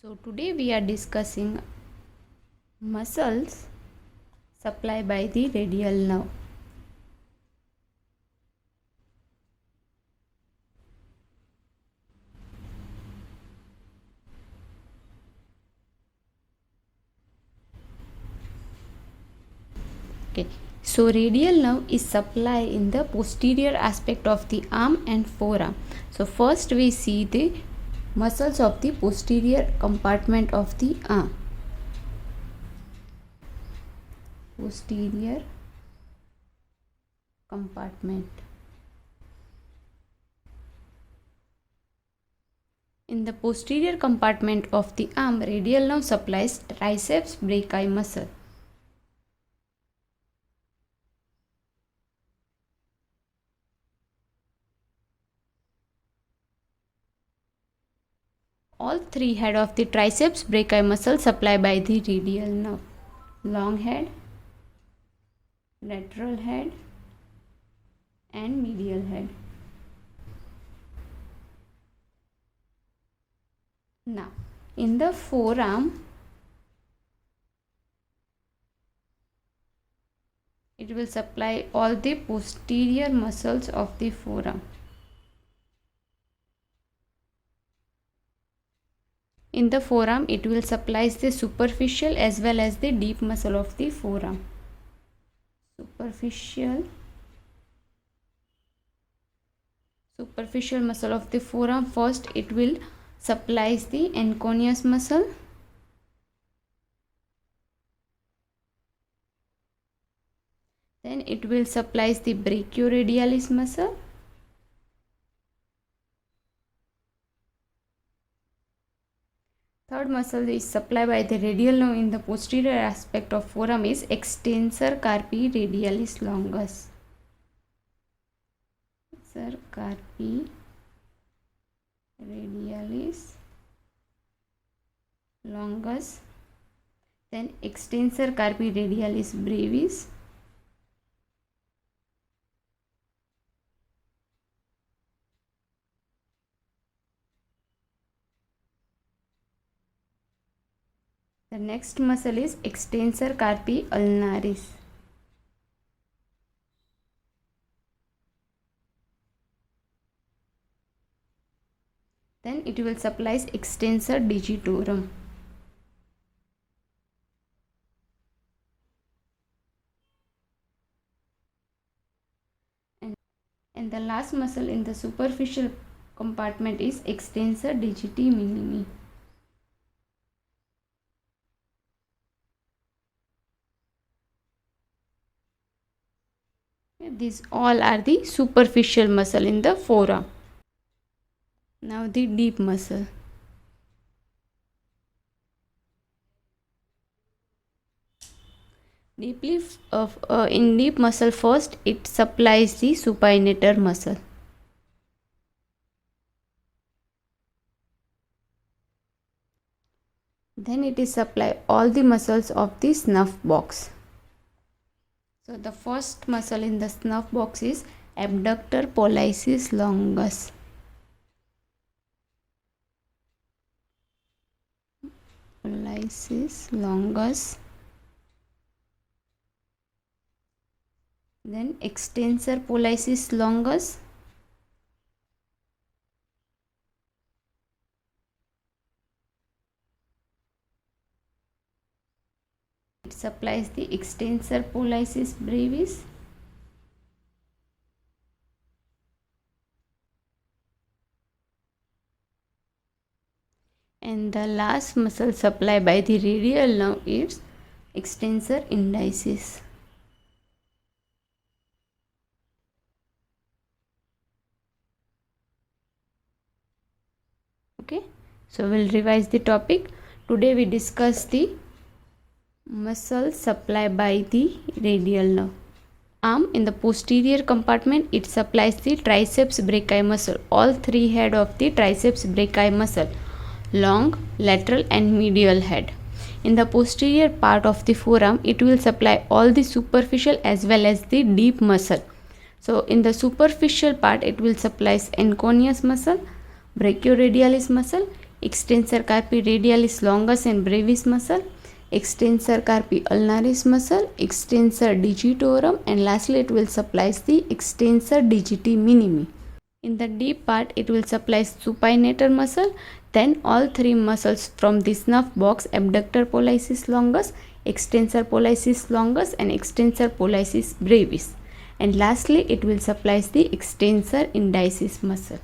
So today we are discussing muscles supplied by the radial nerve. Okay, so radial nerve is supplied in the posterior aspect of the arm and forearm. So first we see the muscles of the posterior compartment of the arm. Posterior compartment. In the posterior compartment of the arm, radial nerve supplies triceps brachii muscle. All three head of the triceps brachii muscle supplied by the radial nerve. Long head, lateral head and medial head. Now, in the forearm, it will supply all the posterior muscles of the forearm. In the forearm, it will supply the superficial as well as the deep muscle of the forearm. Superficial muscle of the forearm. First, it will supply the anconeus muscle. Then it will supply the brachioradialis muscle. Third muscle is supplied by the radial nerve in the posterior aspect of forearm is extensor carpi radialis longus. Extensor carpi radialis longus. Then extensor carpi radialis brevis. The next muscle is extensor carpi ulnaris. Then it will supply extensor digitorum. And the last muscle in the superficial compartment is extensor digiti minimi. These all are the superficial muscle in the forearm. Now the deep muscle. In deep muscle, first it supplies the supinator muscle. Then it is supply all the muscles of the snuff box. So the first muscle in the snuff box is abductor pollicis longus. Pollicis longus. Then extensor pollicis longus. It supplies the extensor pollicis brevis. And the last muscle supplied by the radial nerve is extensor indicis. Okay, so we'll revise the topic. Today we discuss the muscle supplied by the radial nerve. Arm, in the posterior compartment, it supplies the triceps brachii muscle. All three head of the triceps brachii muscle, long, lateral and medial head. In the posterior part of the forearm, it will supply all the superficial as well as the deep muscle. So in the superficial part, it will supply anconeus muscle, brachioradialis muscle. extensor carpi radialis longus and brevis muscle, extensor carpi ulnaris muscle, extensor digitorum, and lastly it will supply the extensor digiti minimi. In the deep part it will supply supinator muscle, then all three muscles from the snuff box, abductor pollicis longus, extensor pollicis longus and extensor pollicis brevis, and lastly it will supply the extensor indicis muscle.